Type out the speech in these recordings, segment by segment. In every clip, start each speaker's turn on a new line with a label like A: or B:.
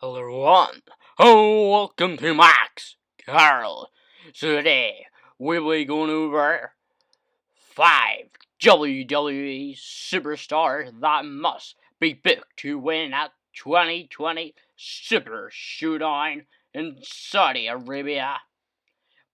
A: Hello everyone, oh, welcome to Max Carroll. So today we'll be going over 5 WWE superstars that must be booked to win at 2020 Super ShowDown in Saudi Arabia.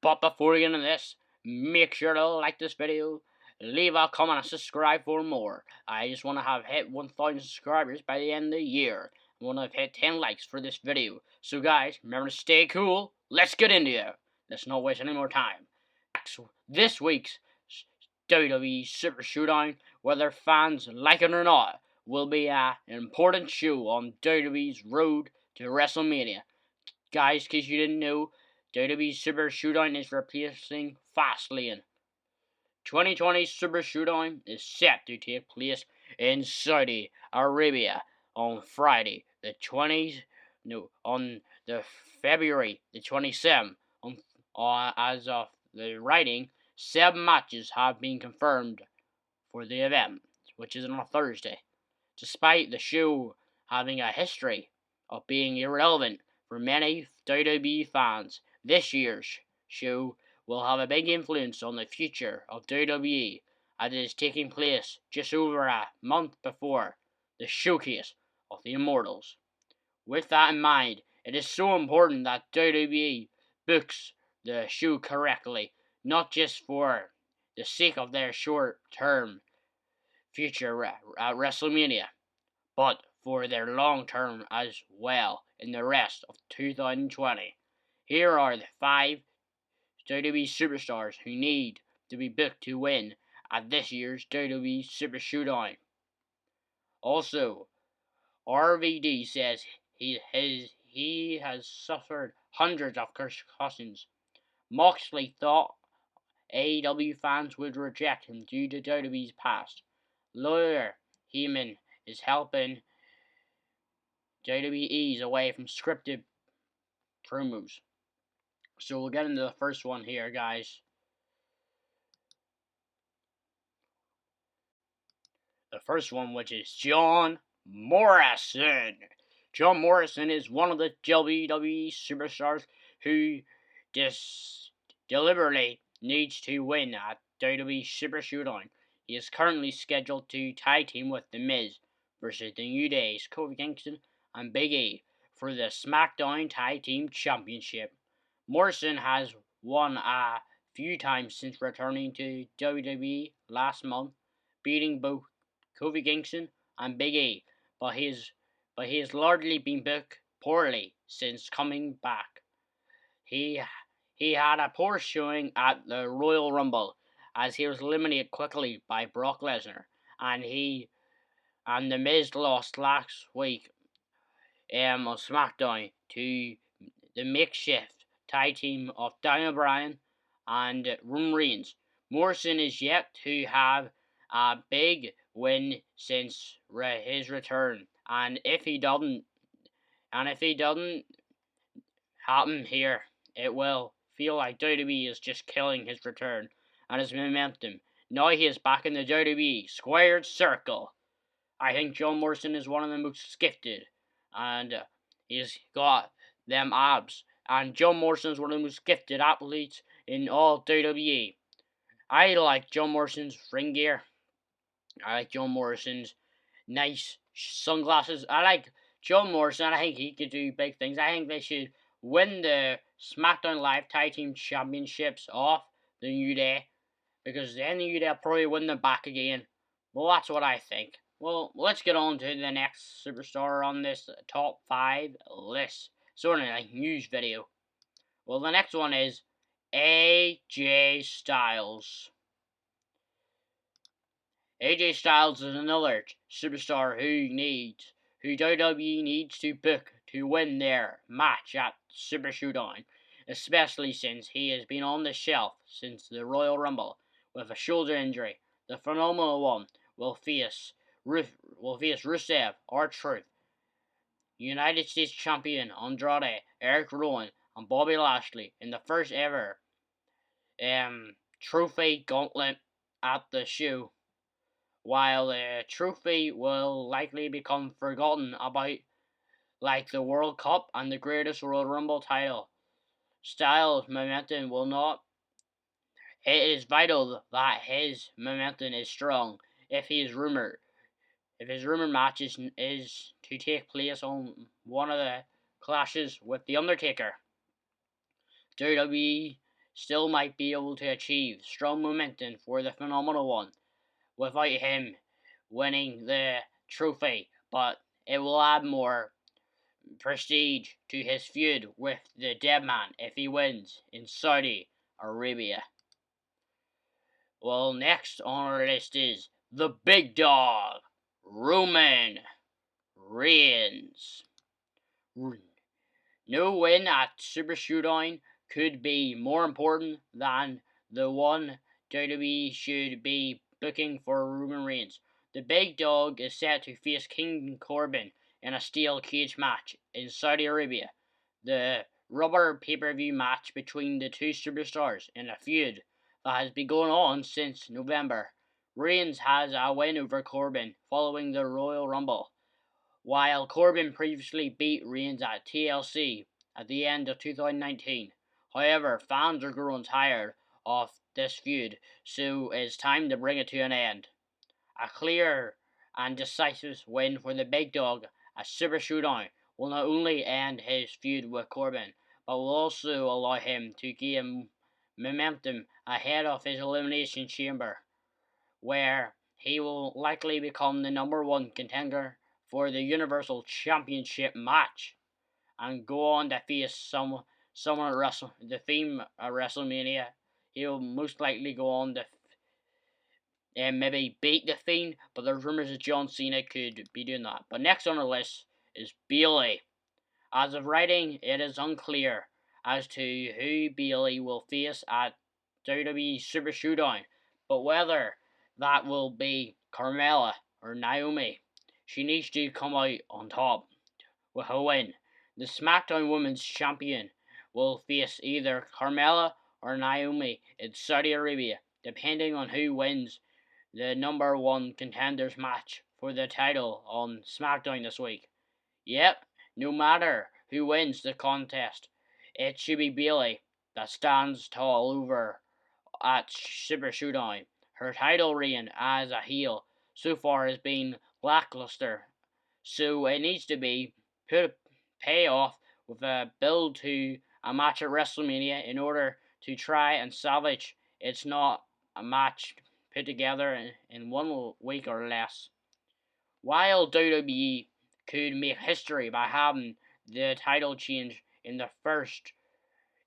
A: But before we get into this, make sure to like this video, leave a comment and subscribe for more. I just want to have hit 1,000 subscribers by the end of the year. I want to have hit 10 likes for this video. So guys, remember to stay cool. Let's get into it. Let's not waste any more time. This week's WWE Super Showdown, whether fans like it or not, will be an important show on WWE's road to WrestleMania. Guys, in case you didn't know, WWE Super Showdown is replacing Fastlane. 2020 Super Showdown is set to take place in Saudi Arabia on Friday the 20th, on the February the 27th. As of the writing, 7 matches have been confirmed for the event, which is on a Thursday. Despite the show having a history of being irrelevant for many WWE fans, this year's show will have a big influence on the future of WWE, as it is taking place just over a month before the Showcase of the Immortals. With that in mind, it is so important that WWE books the show correctly, not just for the sake of their short-term future at WrestleMania, but for their long term as well in the rest of 2020. Here are the 5 WWE superstars who need to be booked to win at this year's WWE Super Showdown. Also, RVD says he has suffered hundreds of concussions. Moxley thought AEW fans would reject him due to WWE's past. Lawyer Heyman is helping WWE ease away from scripted promos. So we'll get into the first one here, guys. The first one, which is John Morrison. John Morrison is one of the WWE superstars who deliberately needs to win at WWE Super Showdown. He is currently scheduled to tag team with The Miz versus the New Day's Kofi Kingston and Big E for the SmackDown Tag Team Championship. Morrison has won a few times since returning to WWE last month, beating both Kofi Kingston and Big E, but he has largely been booked poorly since coming back. He had a poor showing at the Royal Rumble, as he was eliminated quickly by Brock Lesnar, and The Miz lost last week on SmackDown to the makeshift tag team of Daniel Bryan and Roman Reigns. Morrison is yet to have a big win since his return, and if he doesn't happen here, it will feel like WWE is just killing his return and his momentum. Now he is back in the WWE squared circle. I think John Morrison is one of the most gifted, and he's got them abs. And John Morrison is one of the most gifted athletes in all WWE. I like John Morrison's ring gear. I like John Morrison's nice sunglasses. I like John Morrison. I think he could do big things. I think they should win the SmackDown Live Tag Team Championships off the New Day, because then the New Day will probably win them back again. Well, that's what I think. Well, let's get on to the next superstar on this top 5 list. Sort of like news video. Well, the next one is AJ Styles. AJ Styles is another superstar who WWE needs to book to win their match at Super Showdown, especially since he has been on the shelf since the Royal Rumble with a shoulder injury. The Phenomenal One will face Rusev, R-Truth, United States Champion Andrade, Eric Rowan, and Bobby Lashley in the first ever trophy gauntlet at the show. While the trophy will likely become forgotten about, like the World Cup and the greatest Royal Rumble title. Styles' momentum will not. It is vital that his momentum is strong. If he is rumored, if his rumored match is to take place on one of the clashes with The Undertaker, WWE still might be able to achieve strong momentum for the Phenomenal One without him winning the trophy, but it will add more prestige to his feud with the Deadman if he wins in Saudi Arabia. Well, next on our list is the big dog, Roman Reigns. No win at Super ShowDown could be more important than the one WWE should be booking for Roman Reigns. The big dog is set to face King Corbin in a steel cage match in Saudi Arabia. The rubber pay-per-view match between the two superstars in a feud that has been going on since November. Reigns has a win over Corbin following the Royal Rumble, while Corbin previously beat Reigns at TLC at the end of 2019. However, fans are growing tired of this feud, so it's time to bring it to an end. A clear and decisive win for the big dog at Super ShowDown will not only end his feud with Corbin, but will also allow him to gain momentum ahead of his Elimination Chamber, where he will likely become the number one contender for the Universal Championship match and go on to face someone at the theme at WrestleMania. He'll most likely go on to maybe beat the Fiend, but there's rumors that John Cena could be doing that. But next on the list is Bayley. As of writing, it is unclear as to who Bayley will face at WWE Super ShowDown, but whether that will be Carmella or Naomi, she needs to come out on top with a win. The SmackDown Women's Champion will face either Carmella or Naomi in Saudi Arabia, depending on who wins the number one contenders match for the title on SmackDown this week. Yep, no matter who wins the contest, it should be Bayley that stands tall over at Super ShowDown. Her title reign as a heel so far has been lackluster, so it needs to be pay off with a build to a match at WrestleMania in order to try and salvage it's not a match put together in 1 week or less. While WWE could make history by having the title change in the first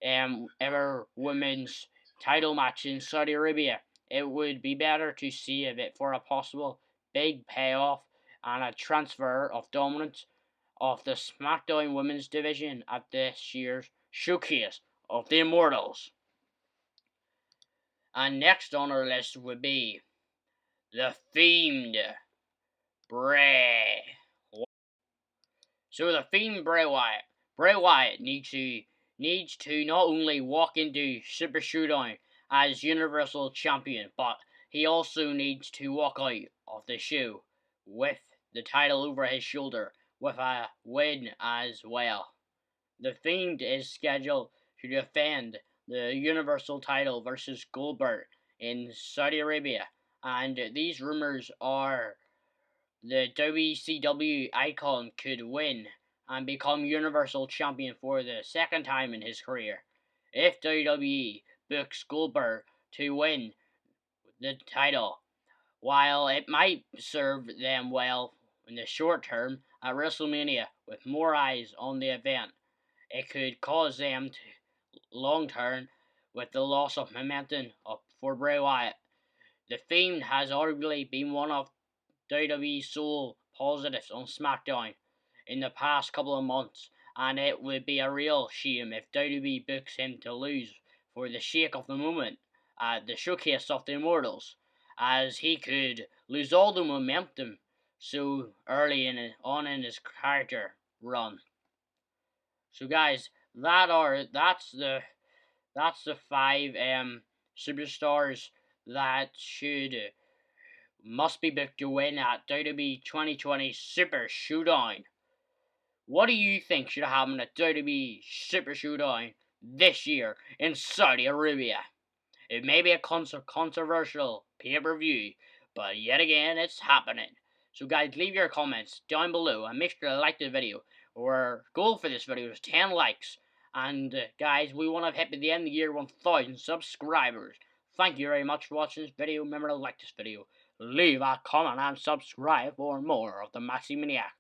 A: ever women's title match in Saudi Arabia, it would be better to save it for a possible big payoff and a transfer of dominance of the SmackDown Women's Division at this year's Showcase of the Immortals. And next on our list would be the Fiend, Bray Wyatt. So the Fiend Bray Wyatt needs to not only walk into Super ShowDown as Universal Champion, but he also needs to walk out of the show with the title over his shoulder with a win as well. The Fiend is scheduled to defend the Universal title versus Goldberg in Saudi Arabia, and these rumors are the WCW icon could win and become Universal Champion for the second time in his career. If WWE books Goldberg to win the title, while it might serve them well in the short term at WrestleMania with more eyes on the event, it could cause them to long term with the loss of momentum for Bray Wyatt. The Fiend has arguably been one of WWE's sole positives on SmackDown in the past couple of months, and it would be a real shame if WWE books him to lose for the shake of the moment at the Showcase of the Immortals, as he could lose all the momentum so early on in his character run. So guys, that's the 5 superstars that must be booked to win at WWE 2020 Super ShowDown. What do you think should happen at WWE Super ShowDown this year in Saudi Arabia? It may be a controversial pay-per-view, but yet again, it's happening. So guys, leave your comments down below and make sure to like the video. Our goal for this video is 10 likes. And guys, we want to hit by the end of the year 1,000 subscribers. Thank you very much for watching this video. Remember to like this video, leave a comment and subscribe for more of the Maxi Maniac.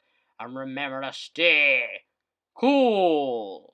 A: And remember to stay cool.